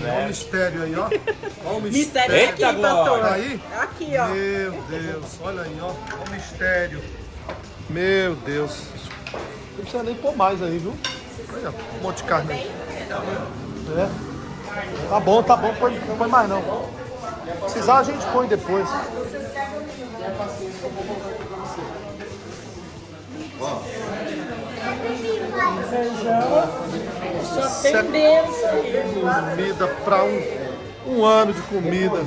Olha o mistério aí, ó. Olha o Mistério mistério. aqui, pastor. Tá aí? Aqui, ó. Meu Deus, olha aí, ó. Olha o mistério. Meu Deus. Não precisa nem pôr mais aí, viu? Aí, ó. Um monte de carne aí. É. Tá bom, não põe mais não. Se precisar, a gente põe depois. Só tem bênção aí. Comida para um ano de comida.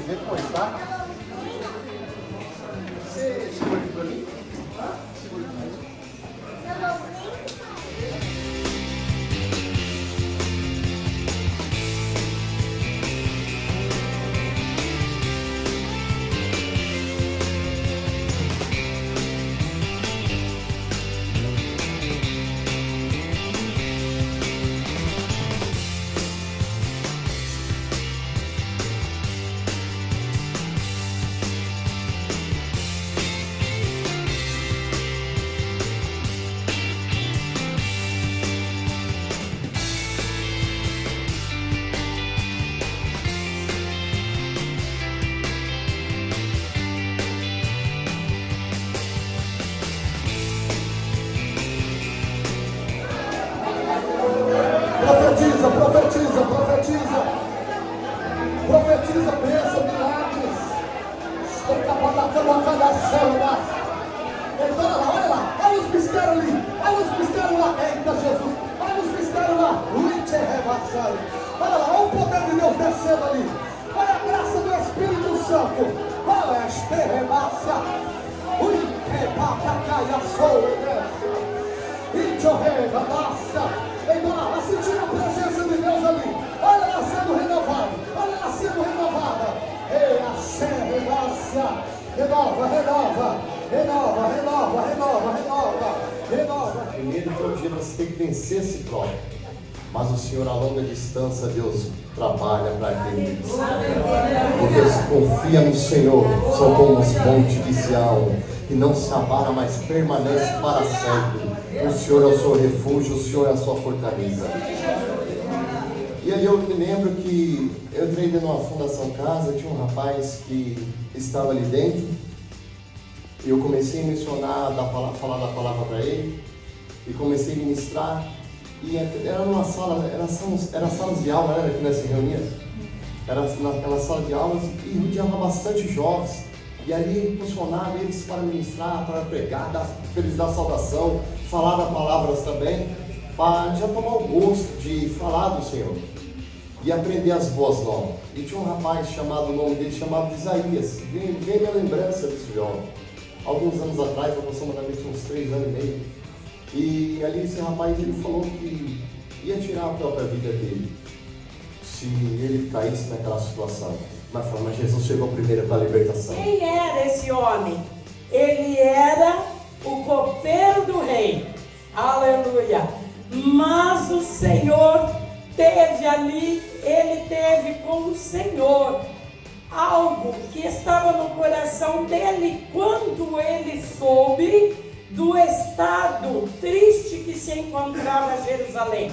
Profetiza, profetiza, profetiza. Profetiza, bênção, milagres. Estou capaz da célula. Então, olha lá, olha os mistérios ali. Olha os mistérios lá. Eita, Jesus. Olha os mistérios lá. Olha lá, olha o poder de Deus descendo ali. Olha a graça do Espírito Santo. Olha a esperança. Então lá, sentindo a presença de Deus ali. Olha ela sendo renovada. Olha ela sendo renovada. Ei, a servença. Renova, renova. Renova, renova, renova, renova. Renova. Primeiro, todo dia você tem que vencer esse próprio. Mas o Senhor, a longa distância, Deus trabalha para aqueles. Porque os que confiam no Senhor são como os montes de Sião, que não se abala, mas permanece para sempre. O Senhor é o seu refúgio, o Senhor é a sua fortaleza. E ali eu me lembro que eu entrei dentro de uma Fundação Casa, tinha um rapaz que estava ali dentro. Eu comecei a mencionar, falar da palavra para ele, e comecei a ministrar. E era numa sala, era salas de aula, né, que nós se reunia. Era naquela sala de aulas e rodeava bastante jovens. E ali funcionava eles para ministrar, para pregar, para eles dar saudação, falar das palavras também, para já tomar o gosto de falar do Senhor e aprender as boas novas. E tinha um rapaz chamado, o nome dele chamado Isaías. Vem minha lembrança desse jovem. Alguns anos atrás, aproximadamente uns 3 anos e meio. E ali esse rapaz ele falou que ia tirar a própria vida dele se ele caísse naquela situação. Mas Jesus chegou primeiro para a libertação. Quem era esse homem? Ele era o copeiro do rei. Aleluia. Mas o Senhor teve ali, ele teve com o Senhor algo que estava no coração dele quando ele soube do estado triste que se encontrava Jerusalém.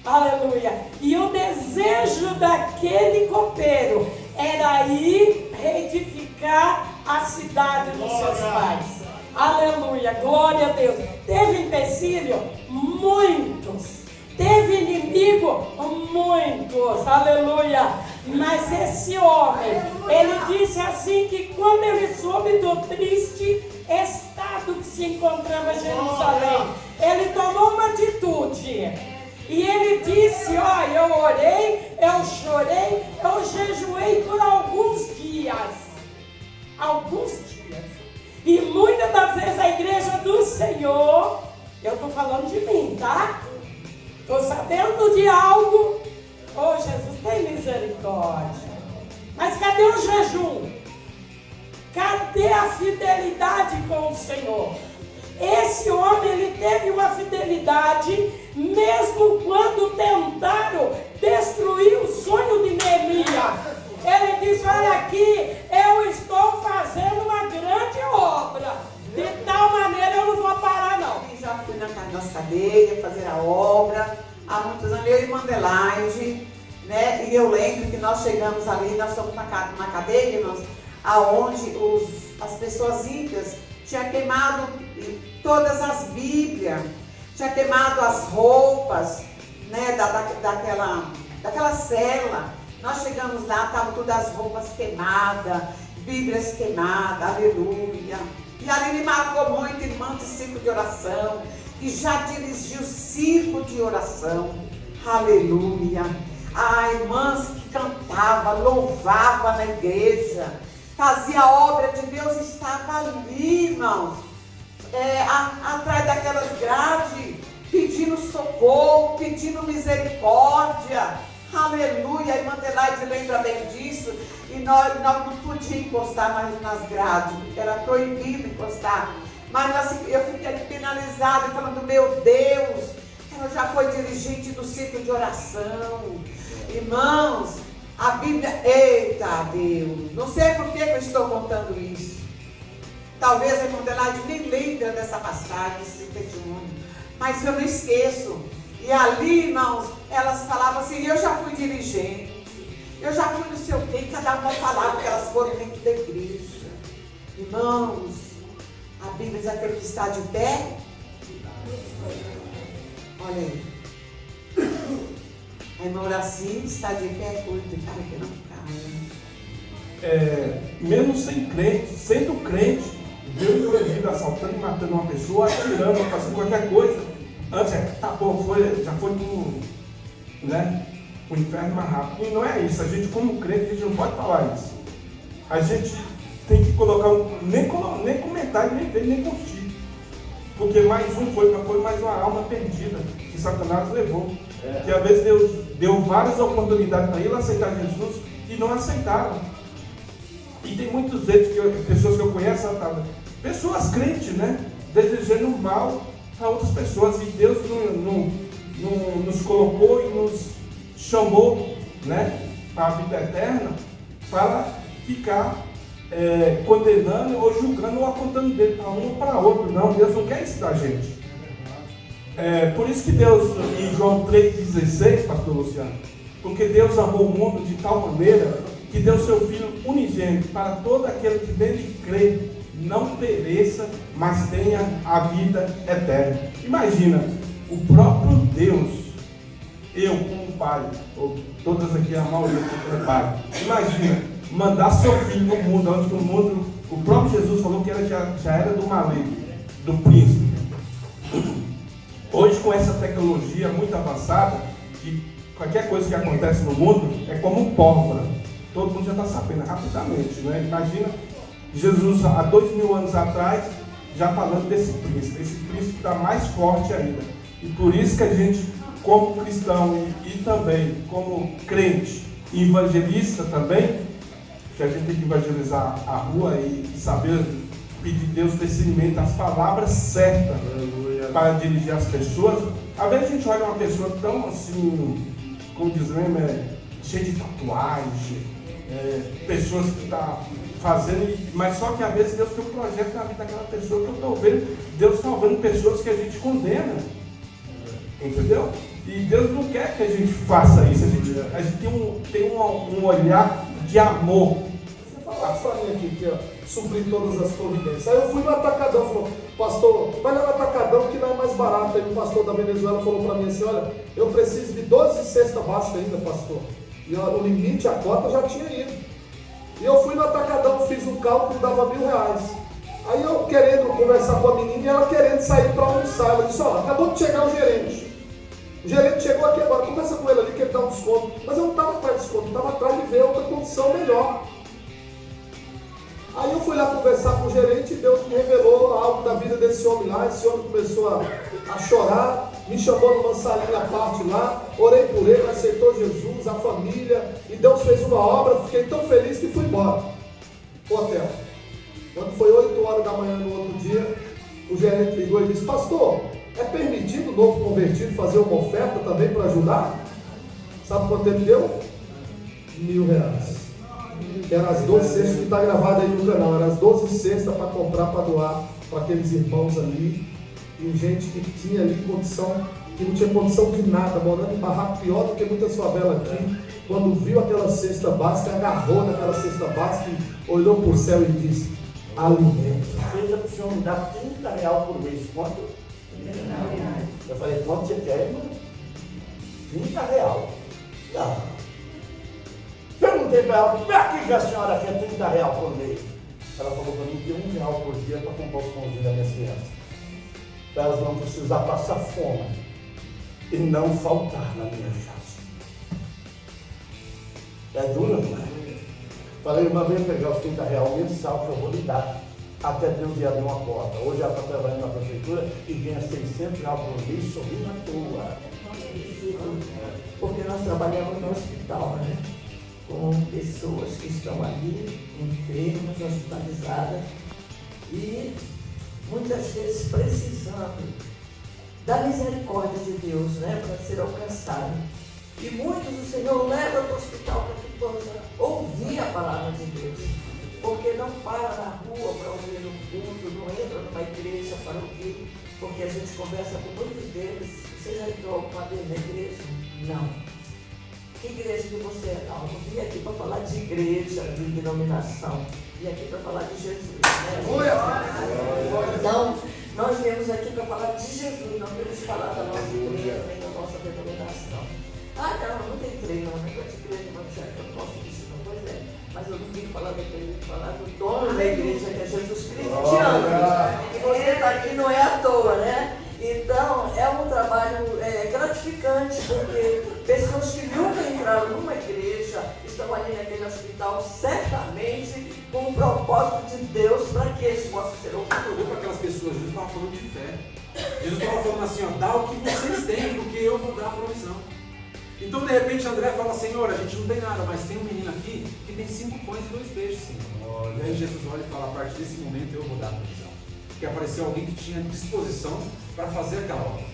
Aleluia. E o desejo daquele copeiro era ir reedificar a cidade dos seus pais. Aleluia, glória a Deus. Teve empecilho? Muitos. Teve inimigo? Muitos. Aleluia. Mas esse homem, ele disse assim que quando ele soube do triste estado que se encontrava Jerusalém, ele tomou uma atitude. E ele disse, ó, eu orei, eu chorei, eu jejuei por alguns dias. Alguns dias. E muitas das vezes a igreja do Senhor, eu estou falando de mim, tá? Estou sabendo de algo. Oh, Jesus, tem misericórdia. Mas cadê o jejum? Cadê a fidelidade com o Senhor? Esse homem, ele teve uma fidelidade, mesmo quando tentaram destruir o sonho de Neemias. Ele disse, olha aqui, eu estou fazendo uma grande obra. De tal maneira eu não vou parar, não. Eu já fui nas cadeias fazer a obra há muitos anos, eu e Mandelaide. né? E eu lembro que nós chegamos ali, nós estamos na cadeia, irmãos, aonde as pessoas ímpias tinham queimado todas as Bíblias, tinha queimado as roupas, né, daquela cela. Nós chegamos lá, estavam todas as roupas queimadas, Bíblias queimadas, aleluia. E ali me marcou muito, irmã de círculo de oração, que já dirigiu círculo de oração, aleluia. Irmãs que cantava, louvava na igreja, fazia a obra de Deus, estava ali, irmãos, atrás daquelas grades, pedindo socorro, pedindo misericórdia, aleluia. A irmã Adelaide lembra bem disso, e nós não podíamos encostar mais nas grades, era proibido encostar, mas eu fiquei penalizada, falando, meu Deus, ela já foi dirigente do círculo de oração. Irmãos, a Bíblia, eita Deus, não sei por que eu estou contando isso. Talvez a irmã Adelaide nem lembra dessa passagem, desse testemunho, mas eu não esqueço. E ali, irmãos, elas falavam assim, eu já fui dirigente, eu já fui não sei o quê, cada uma falava que elas foram dentro da igreja. Irmãos, a Bíblia já teve que estar de pé. Olha aí. A irmã Horaci está de pé, cuida, cara que não cai. Mesmo sem crente, sendo crente, Deus proibido assaltando e matando uma pessoa, atirando, fazendo qualquer coisa. Antes, tá bom, já foi pro, né, o inferno mais rápido. E não é isso, a gente como crente, a gente não pode falar isso. A gente tem que colocar, nem comentar, nem ver, nem curtir. Porque mais um foi mais uma alma perdida que Satanás levou. Que às vezes Deus deu várias oportunidades para ele aceitar Jesus e não aceitaram. E tem muitos deles, pessoas que eu conheço, pessoas crentes, né? Desejando mal para outras pessoas. E Deus nos colocou e nos chamou, né, para a vida eterna, para ficar condenando ou julgando ou apontando dele para um ou para outro. Não, Deus não quer isso da gente. Por isso que Deus, em João 3,16, pastor Luciano, porque Deus amou o mundo de tal maneira que deu seu Filho unigênito para todo aquele que nele crê, não pereça, mas tenha a vida eterna. Imagina, o próprio Deus, eu como pai, ou todas aqui, a maioria como pai, imagina, mandar seu filho no mundo, onde no mundo, o próprio Jesus falou que já era do maligno, do príncipe. Hoje, com essa tecnologia muito avançada, que qualquer coisa que acontece no mundo é como pólvora. Todo mundo já está sabendo rapidamente, né? Imagina Jesus há 2000 anos atrás já falando desse príncipe. Esse príncipe está mais forte ainda. E por isso que a gente, como cristão e também como crente e evangelista também, que a gente tem que evangelizar a rua e saber pedir a Deus discernimento, as palavras certas para dirigir as pessoas. Às vezes a gente olha uma pessoa tão assim, como dizemos, cheia de tatuagem, pessoas que estão fazendo, mas só que às vezes Deus tem um projeto na vida daquela pessoa que eu estou vendo, Deus salvando pessoas que a gente condena, entendeu? E Deus não quer que a gente faça isso, a gente tem um olhar de amor. Você falava para mim aqui que suprir todas as providências. Aí eu fui no Atacadão, falou, pastor, vai lá no Atacadão que não é mais barato. Aí o pastor da Venezuela falou para mim assim, olha, eu preciso de 12 cestas básicas ainda, pastor. E o limite, a cota já tinha ido. E eu fui no Atacadão, fiz um cálculo, dava R$1.000. Aí eu querendo conversar com a menina e ela querendo sair para almoçar. Ela disse, ó, acabou de chegar o gerente. O gerente chegou aqui agora, conversa com ele ali que ele dá um desconto. Mas eu não estava atrás de desconto, eu estava atrás de ver outra condição melhor. Aí eu fui lá conversar com o gerente e Deus me revelou algo da vida desse homem lá. Esse homem começou a chorar, me chamou numa salinha à parte lá, orei por ele, aceitou Jesus, a família, e Deus fez uma obra, fiquei tão feliz que fui embora pro hotel. Quando foi 8 horas da manhã no outro dia, o gerente ligou e disse, pastor, é permitido o novo convertido fazer uma oferta também para ajudar? Sabe quanto ele deu? R$1.000. Eram as 12 cestas que está gravado aí no canal, eram as 12 cestas para comprar, para doar para aqueles irmãos ali. e gente que tinha ali condição, que não tinha condição de nada, morando em barraco pior do que muitas favelas aqui. Quando viu aquela cesta básica, agarrou naquela cesta básica e olhou para o céu e disse: alimento. Veja para o senhor me dar R$30 por mês. Quanto? Eu falei: quanto você quer, irmão? R$30. Não. Perguntei para ela: por que a senhora quer R$30 por mês? Ela falou para mim: tem R$1 por dia para comprar os pãozinhos das minhas crianças, para elas não precisar passar fome e não faltar na minha casa. É duro, não é? Falei: irmã, vem pegar os R$30 mensal que eu vou lhe dar, até Deus lhe abrir uma porta. Hoje ela está trabalhando na prefeitura e ganha R$600 por mês sorrindo à toa. Porque nós trabalhamos no hospital, né? Com pessoas que estão ali, enfermas, hospitalizadas e muitas vezes precisando da misericórdia de Deus, né? Para ser alcançado. E muitos o Senhor leva para o hospital para que possa ouvir a palavra de Deus. Porque não para na rua para ouvir um culto, não entra numa igreja para ouvir, porque a gente conversa com muitos deles. Você já entrou alguma vez na igreja? Não. Que igreja que você é? Não, eu vim aqui para falar de igreja, de denominação. Vim aqui para falar de Jesus. Né? Então, nós viemos aqui para falar de Jesus, não queremos falar da nossa igreja, nem da nossa denominação. Ah, não, não tem treino, não é de igreja evangélica, eu não posso disso, não, pois é. Mas eu não vim falar da igreja, eu vim falar do dono da igreja, que é Jesus Cristo, te ama. E você está aqui não é à toa, né? Então, é um trabalho gratificante, porque pessoas que nunca entraram numa igreja estão ali naquele hospital, certamente com o propósito de Deus para que eles possam ser ouvidos. Para aquelas pessoas, Jesus estava falando de fé. Jesus estava falando assim: ó, dá o que vocês têm, porque eu vou dar a provisão. Então, de repente, André fala: Senhor, a gente não tem nada, mas tem um menino aqui que tem 5 pães e 2 peixes, Senhor. E aí Jesus olha e fala: a partir desse momento eu vou dar a provisão. Porque apareceu alguém que tinha disposição para fazer aquela obra.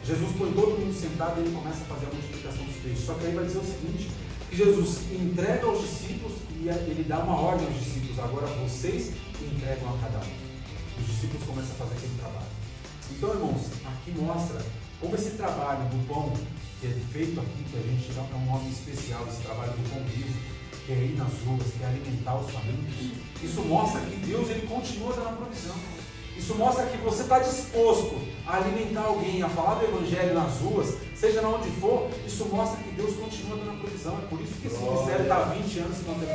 Jesus põe todo mundo sentado e ele começa a fazer a multiplicação dos peixes. Só que aí vai dizer o seguinte, que Jesus entrega aos discípulos e ele dá uma ordem aos discípulos: agora vocês entregam a cada um. Os discípulos começam a fazer aquele trabalho. Então, irmãos, aqui mostra como esse trabalho do pão, que é feito aqui, que a gente dá para um nome especial, esse trabalho do pão vivo, que é ir nas ruas, que é alimentar os famintos. Isso mostra que Deus ele continua dando a provisão. Isso mostra que você está disposto a alimentar alguém, a falar do Evangelho nas ruas, seja na onde for. Isso mostra que Deus continua dando a provisão. É por isso que esse ministério está há 20 anos se mantendo.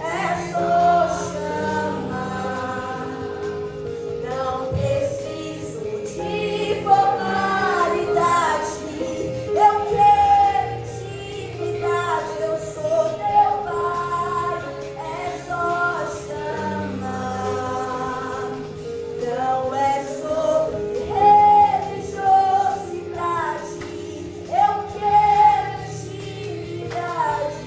É só chamar, não preciso de formalidade. Eu quero intimidade, eu sou teu pai. É só chamar, não é sobre religiosidade. Eu quero intimidade.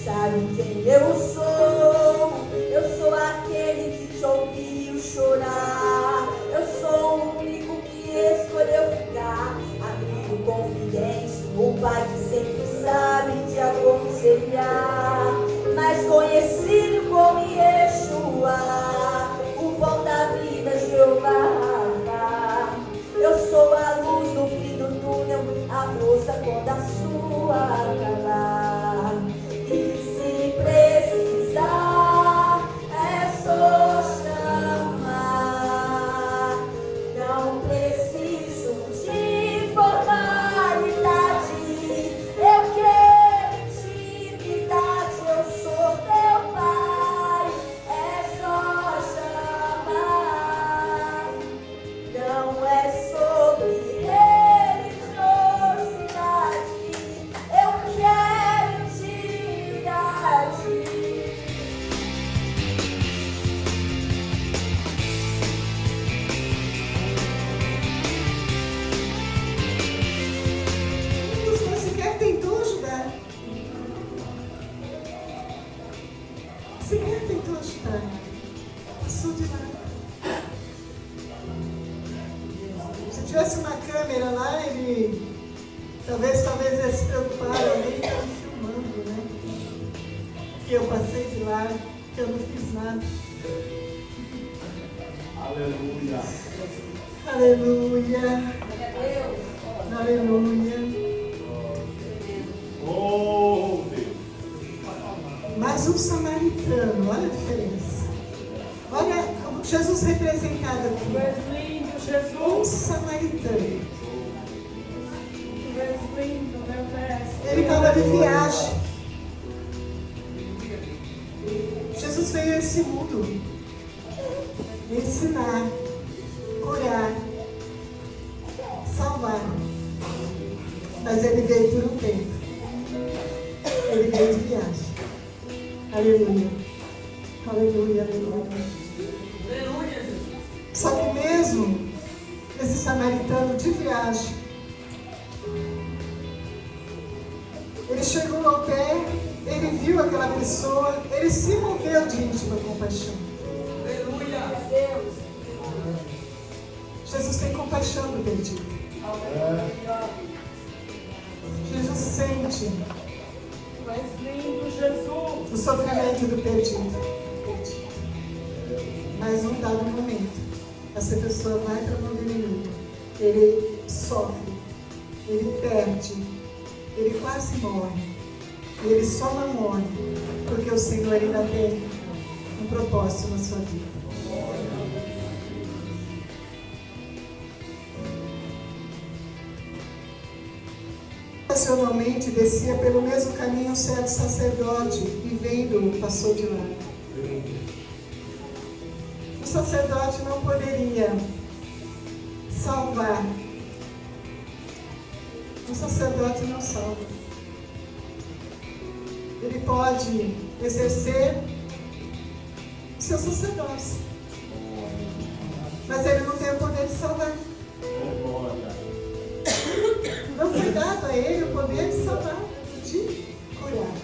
Sabe quem eu sou? Eu sou aquele que te ouviu chorar. Eu sou o único que escolheu ficar. Amigo confidente, o pai que sempre sabe te aconselhar. Mais conhecido como Yeshua, o pão da vida, Jeová. Eu sou a luz no fim do túnel, a força quando a sua acabar. E se precisar, é só chamar. Não preciso de formalidade. Eu quero intimidade, eu sou teu pai. É só chamar. Não é sobre religiosidade. Eu quero intimidade. Você sequer tentou ajudar. Sequer tentou ajudar. Passou de lado. Se tivesse uma câmera lá, ele talvez ia se preocupar ali, estava filmando, né? Que eu passei de lá, que eu não fiz nada. Aleluia. Aleluia. Aleluia. Oh, Deus. Mas um samaritano, olha a diferença. Olha Jesus representado aqui. Um samaritano. Ele estava de viagem. Jesus veio a esse mundo ensinar, curar, salvar. Mas ele veio por um tempo. Ele veio de viagem. Aleluia. Aleluia, aleluia. Só que mesmo esse samaritano de viagem, ele chegou ao pé, ele viu aquela pessoa, ele se moveu de íntima compaixão. Aleluia. Deus. Jesus tem compaixão do perdido. Jesus sente o sofrimento do perdido. Mas num dado momento, essa pessoa vai para a mão do inimigo, ele sofre, ele perde, ele quase morre. E ele só não morre porque o Senhor ainda tem um propósito na sua vida. Ocasionalmente descia pelo mesmo caminho um certo sacerdote e vendo-o passou de lado. O sacerdote não poderia salvar. O sacerdote não salva. Ele pode exercer o seu sacerdócio, mas ele não tem o poder de salvar. Não foi dado a ele o poder de salvar, de curar,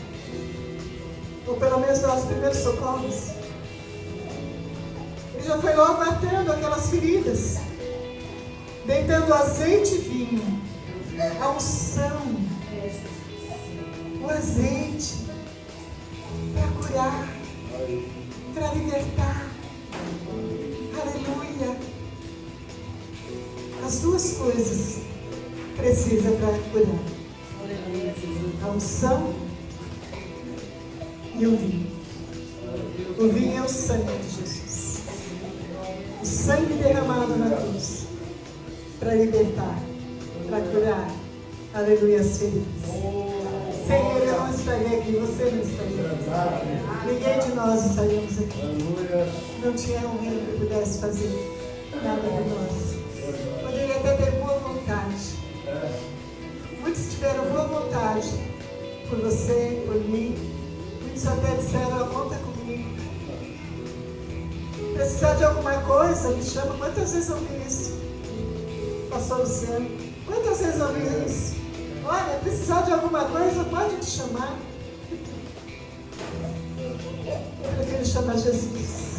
ou pelo menos dar os primeiros socorros. Ele já foi logo matando aquelas feridas, deitando azeite e vinho, a unção, o azeite, para curar, para libertar. Aleluia. As duas coisas precisa para curar: a unção e o vinho. O vinho é o sangue de Jesus, o sangue derramado na cruz para libertar, para curar. Aleluia, Senhor. Sem Ele eu não estaria aqui, você não estaria aqui. Ninguém de nós estaríamos aqui. Não tinha alguém que pudesse fazer nada por nós. Poderia até ter boa vontade. Muitos tiveram boa vontade por você, por mim. Muitos até disseram: conta comigo. Precisar de alguma coisa, me chama. Quantas vezes eu ouvi isso? Pastor Luciano, quantas vezes eu ouvi isso? Olha, precisar de alguma coisa, pode te chamar. Eu prefiro chamar Jesus.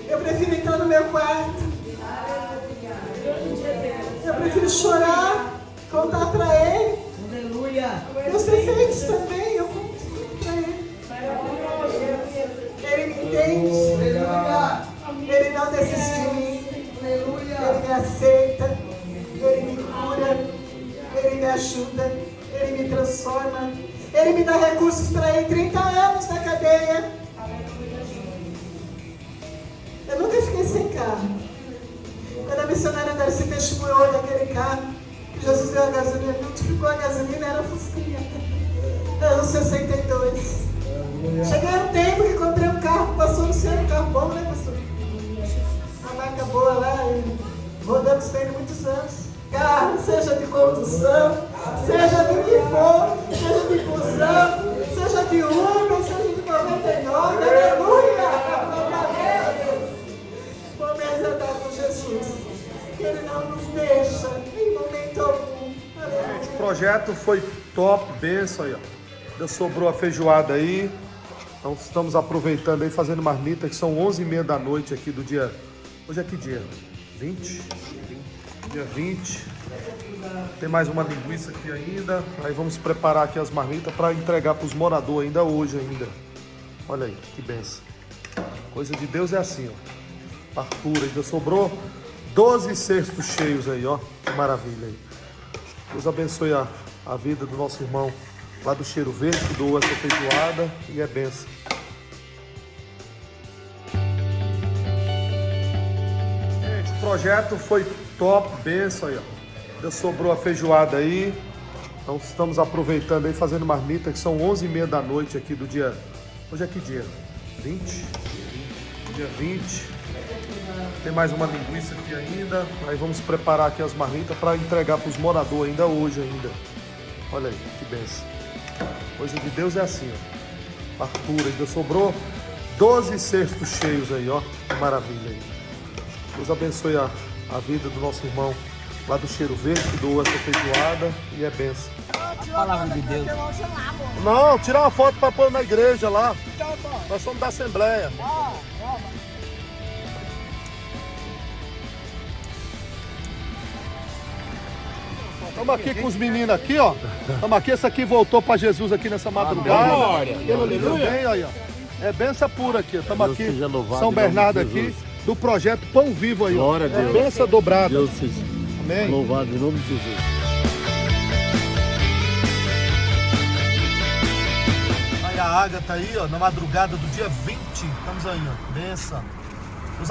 Eu prefiro entrar no meu quarto. Eu prefiro chorar, contar para Ele. Meus defeitos também, eu conto para Ele. Ele me entende. Ele não desiste de mim. Ele me aceita. Ele me cura. Ele me ajuda, Ele me transforma, Ele me dá recursos para ir 30 anos na cadeia. Eu nunca fiquei sem carro. Quando a missionária Darcy testemunhou daquele carro, Jesus deu a gasolina, multiplicou a gasolina, era fusquinha. Anos 62. Cheguei a um tempo que comprei um carro, passou no céu, um carro bom, né, pastor? Uma marca boa lá, rodamos com ele muitos anos. Carro, seja de condução, seja do que for, seja de busão, seja de Uber, seja de 99, aleluia! Vamos andar com Jesus, que Ele não nos deixa em momento algum. Gente, o projeto foi top, benção aí, ó. Já sobrou a feijoada aí, então estamos aproveitando aí, fazendo marmita, que são 11h30 da noite aqui do dia... Hoje é que dia? 20? Dia 20. Tem mais uma linguiça aqui ainda. Aí vamos preparar aqui as marmitas para entregar para os moradores ainda hoje ainda. Olha aí, que benção. Coisa de Deus é assim, ó. Fartura, ainda sobrou 12 cestos cheios aí, ó. Que maravilha aí. Deus abençoe a vida do nosso irmão lá do Cheiro Verde, que doou essa feijoada e é benção. Gente, o projeto foi top, benção aí, ó. Ainda sobrou a feijoada aí. Então estamos aproveitando aí, fazendo marmita, que são 11h30 da noite aqui do dia... Hoje é que dia? 20? Dia 20. Tem mais uma linguiça aqui ainda. Aí vamos preparar aqui as marmitas para entregar para os moradores ainda hoje ainda. Olha aí, que benção. Coisa de Deus é assim, ó. Fartura, ainda sobrou 12 cestos cheios aí, ó. Que maravilha aí. Deus abençoe a vida do nosso irmão lá do Cheiro Verde, que doou essa feijoada e é benção. Palavra de Deus. Não, tirar uma foto para pôr na igreja lá. Nós somos da Assembleia. Estamos aqui com os meninos aqui, ó. Estamos aqui, esse aqui voltou para Jesus aqui nessa madrugada. Ele bem, aí, ó. É benção pura aqui. Estamos aqui, São Bernardo aqui, do projeto Pão Vivo aí, ó. Glória a Deus. É benção dobrada. Deus seja Amém. louvado em nome de Jesus. Aí a Ágata aí, ó, na madrugada do dia 20. Estamos aí, ó. Benção. Os